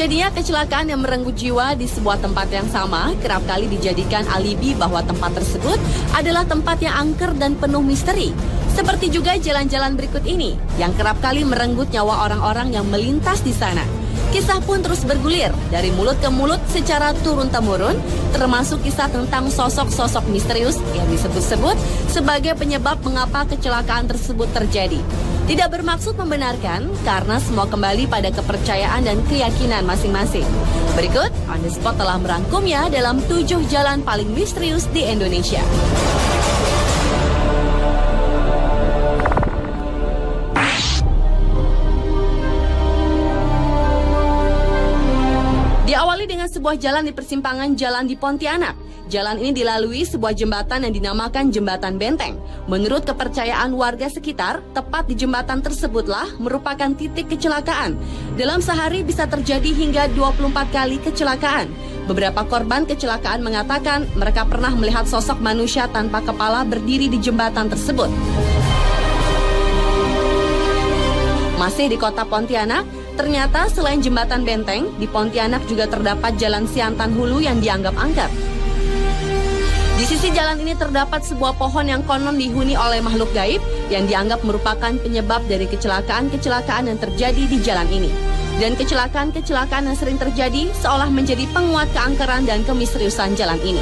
Terjadinya kecelakaan yang merenggut jiwa di sebuah tempat yang sama kerap kali dijadikan alibi bahwa tempat tersebut adalah tempat yang angker dan penuh misteri. Seperti juga jalan-jalan berikut ini yang kerap kali merenggut nyawa orang-orang yang melintas di sana. Kisah pun terus bergulir dari mulut ke mulut secara turun-temurun, termasuk kisah tentang sosok-sosok misterius yang disebut-sebut sebagai penyebab mengapa kecelakaan tersebut terjadi. Tidak bermaksud membenarkan karena semua kembali pada kepercayaan dan keyakinan masing-masing. Berikut, On The Spot telah merangkumnya dalam 7 jalan paling misterius di Indonesia. Diawali dengan sebuah jalan di persimpangan jalan di Pontianak. Jalan ini dilalui sebuah jembatan yang dinamakan Jembatan Benteng. Menurut kepercayaan warga sekitar, tepat di jembatan tersebutlah merupakan titik kecelakaan. Dalam sehari bisa terjadi hingga 24 kali kecelakaan. Beberapa korban kecelakaan mengatakan mereka pernah melihat sosok manusia tanpa kepala berdiri di jembatan tersebut. Masih di kota Pontianak, ternyata selain Jembatan Benteng, di Pontianak juga terdapat Jalan Siantan Hulu yang dianggap angker. Di sisi jalan ini terdapat sebuah pohon yang konon dihuni oleh makhluk gaib yang dianggap merupakan penyebab dari kecelakaan-kecelakaan yang terjadi di jalan ini. Dan kecelakaan-kecelakaan yang sering terjadi seolah menjadi penguat keangkeran dan kemisteriusan jalan ini.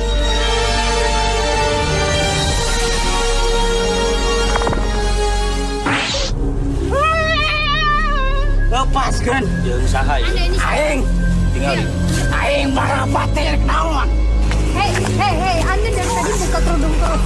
Lepaskan jeung saha ieu? Aing tinggal aing para batir naon. Hei, Anda dari tadi buka kerudung terus.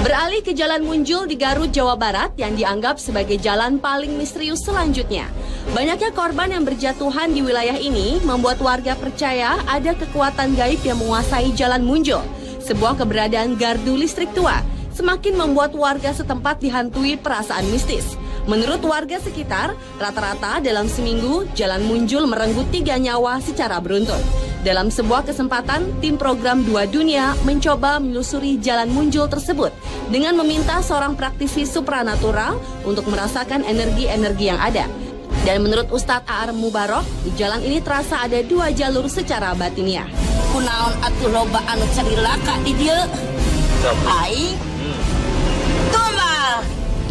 Beralih ke Jalan Munjul di Garut, Jawa Barat yang dianggap sebagai jalan paling misterius selanjutnya. Banyaknya korban yang berjatuhan di wilayah ini membuat warga percaya ada kekuatan gaib yang menguasai Jalan Munjul, sebuah keberadaan gardu listrik tua, semakin membuat warga setempat dihantui perasaan mistis. Menurut warga sekitar, rata-rata dalam seminggu, Jalan Munjul merenggut 3 nyawa secara beruntun. Dalam sebuah kesempatan, tim program 2 Dunia mencoba menelusuri Jalan Munjul tersebut dengan meminta seorang praktisi supranatural untuk merasakan energi-energi yang ada. Dan menurut Ustadz A.R. Mubarok, di jalan ini terasa ada 2 jalur secara batiniah. Kunaon atuh loba anu carilaka di dieu? Aing. Tumal.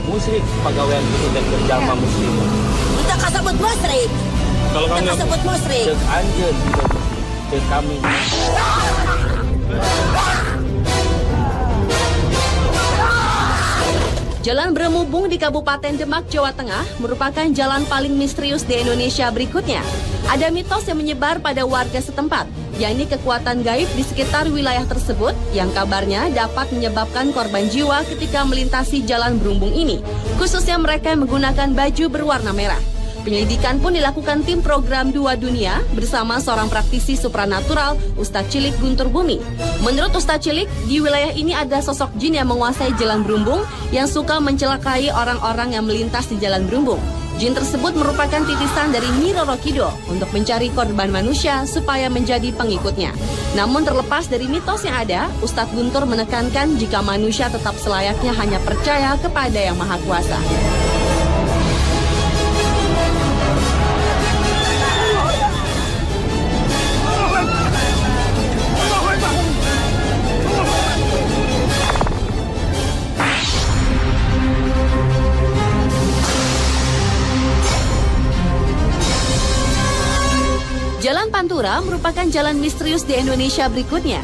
Musrik pagawean itu dan berjama muslim. Kita kasebut musrik. Kalau kamu yang kasebut musrik. cek anjeun cek kami. Jalan Bremubung di Kabupaten Demak, Jawa Tengah merupakan jalan paling misterius di Indonesia berikutnya. Ada mitos yang menyebar pada warga setempat, yakni kekuatan gaib di sekitar wilayah tersebut yang kabarnya dapat menyebabkan korban jiwa ketika melintasi jalan Brumubung ini, khususnya mereka yang menggunakan baju berwarna merah. Penyelidikan pun dilakukan tim program 2 Dunia bersama seorang praktisi supranatural, Ustadz Cilik Guntur Bumi. Menurut Ustadz Cilik, di wilayah ini ada sosok jin yang menguasai jalan Brumubung yang suka mencelakai orang-orang yang melintas di jalan Brumubung. Jin tersebut merupakan titisan dari Nyi Roro Kidul untuk mencari korban manusia supaya menjadi pengikutnya. Namun terlepas dari mitos yang ada, Ustadz Guntur menekankan jika manusia tetap selayaknya hanya percaya kepada Yang Maha Kuasa. Jalan Pantura merupakan jalan misterius di Indonesia berikutnya.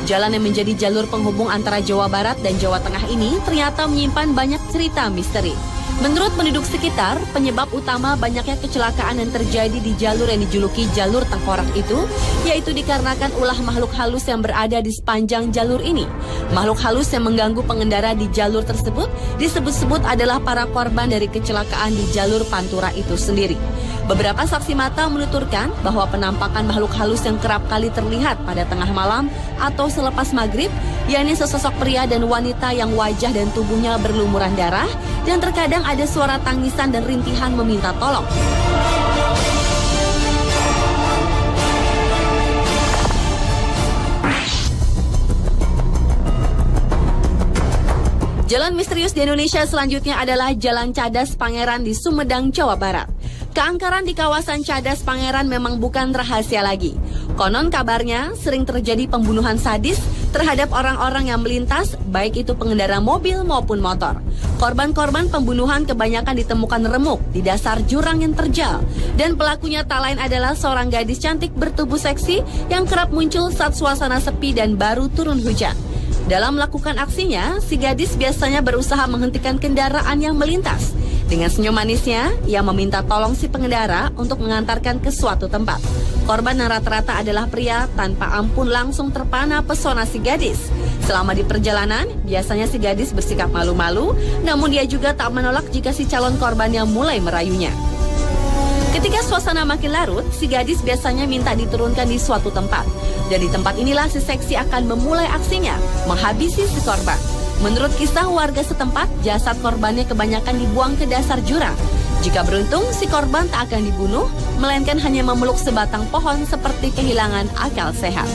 Jalan yang menjadi jalur penghubung antara Jawa Barat dan Jawa Tengah ini ternyata menyimpan banyak cerita misteri. Menurut penduduk sekitar, penyebab utama banyaknya kecelakaan yang terjadi di jalur yang dijuluki jalur tengkorak itu, yaitu dikarenakan ulah makhluk halus yang berada di sepanjang jalur ini. Makhluk halus yang mengganggu pengendara di jalur tersebut disebut-sebut adalah para korban dari kecelakaan di jalur Pantura itu sendiri. Beberapa saksi mata menuturkan bahwa penampakan makhluk halus yang kerap kali terlihat pada tengah malam atau selepas maghrib, yakni sesosok pria dan wanita yang wajah dan tubuhnya berlumuran darah, dan terkadang ada suara tangisan dan rintihan meminta tolong. Jalan misterius di Indonesia selanjutnya adalah Jalan Cadas Pangeran di Sumedang, Jawa Barat. Keangkeran di kawasan Cadas Pangeran memang bukan rahasia lagi. Konon kabarnya sering terjadi pembunuhan sadis terhadap orang-orang yang melintas, baik itu pengendara mobil maupun motor. Korban-korban pembunuhan kebanyakan ditemukan remuk di dasar jurang yang terjal. Dan pelakunya tak lain adalah seorang gadis cantik bertubuh seksi yang kerap muncul saat suasana sepi dan baru turun hujan. Dalam melakukan aksinya, si gadis biasanya berusaha menghentikan kendaraan yang melintas. Dengan senyum manisnya, ia meminta tolong si pengendara untuk mengantarkan ke suatu tempat. Korban yang rata-rata adalah pria tanpa ampun langsung terpana pesona si gadis. Selama di perjalanan, biasanya si gadis bersikap malu-malu, namun dia juga tak menolak jika si calon korbannya mulai merayunya. Ketika suasana makin larut, si gadis biasanya minta diturunkan di suatu tempat. Dan di tempat inilah si seksi akan memulai aksinya, menghabisi si korban. Menurut kisah warga setempat, jasad korbannya kebanyakan dibuang ke dasar jurang. Jika beruntung, si korban tak akan dibunuh, melainkan hanya memeluk sebatang pohon seperti kehilangan akal sehat.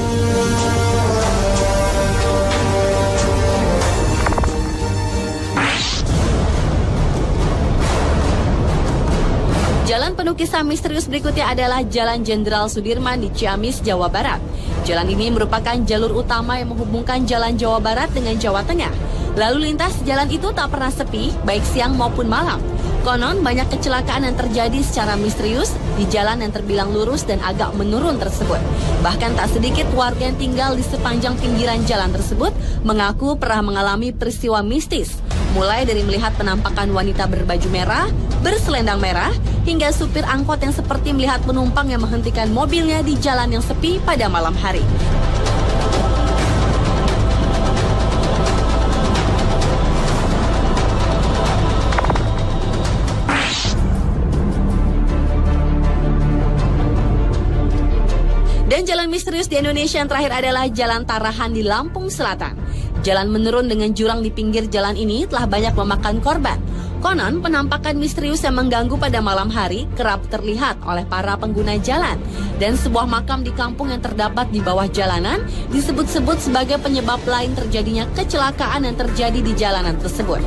Jalan penuh kisah misterius berikutnya adalah Jalan Jenderal Sudirman di Ciamis, Jawa Barat. Jalan ini merupakan jalur utama yang menghubungkan Jalan Jawa Barat dengan Jawa Tengah. Lalu lintas jalan itu tak pernah sepi, baik siang maupun malam. Konon banyak kecelakaan yang terjadi secara misterius di jalan yang terbilang lurus dan agak menurun tersebut. Bahkan tak sedikit warga yang tinggal di sepanjang pinggiran jalan tersebut mengaku pernah mengalami peristiwa mistis. Mulai dari melihat penampakan wanita berbaju merah, berselendang merah, hingga supir angkot yang seperti melihat penumpang yang menghentikan mobilnya di jalan yang sepi pada malam hari. Dan jalan misterius di Indonesia yang terakhir adalah Jalan Tarahan di Lampung Selatan. Jalan menurun dengan jurang di pinggir jalan ini telah banyak memakan korban. Konon, penampakan misterius yang mengganggu pada malam hari kerap terlihat oleh para pengguna jalan. Dan sebuah makam di kampung yang terdapat di bawah jalanan disebut-sebut sebagai penyebab lain terjadinya kecelakaan yang terjadi di jalanan tersebut.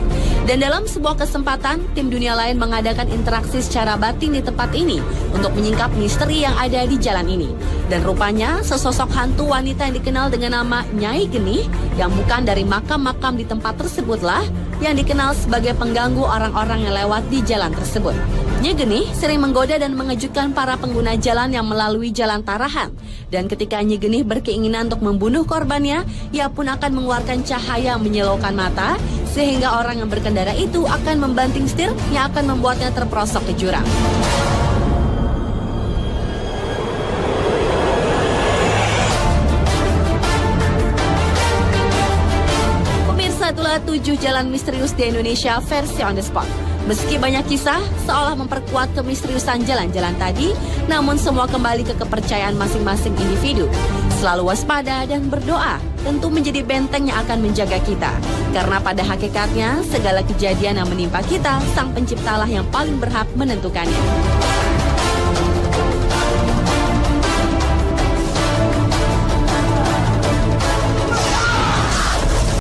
Dan dalam sebuah kesempatan, tim dunia lain mengadakan interaksi secara batin di tempat ini untuk menyingkap misteri yang ada di jalan ini. Dan rupanya, sesosok hantu wanita yang dikenal dengan nama Nyai Genih yang bukan dari makam-makam di tempat tersebutlah yang dikenal sebagai pengganggu orang-orang yang lewat di jalan tersebut. Nyai Genih sering menggoda dan mengejutkan para pengguna jalan yang melalui Jalan Tarahan. Dan ketika Nyai Genih berkeinginan untuk membunuh korbannya, ia pun akan mengeluarkan cahaya menyilaukan mata, sehingga orang yang berkendara itu akan membanting setir yang akan membuatnya terperosok ke jurang. Itulah 7 jalan misterius di Indonesia versi on the spot. Meski banyak kisah seolah memperkuat kemisteriusan jalan-jalan tadi, namun semua kembali ke kepercayaan masing-masing individu. Selalu waspada dan berdoa tentu menjadi benteng yang akan menjaga kita. Karena pada hakikatnya segala kejadian yang menimpa kita, Sang Penciptalah yang paling berhak menentukannya.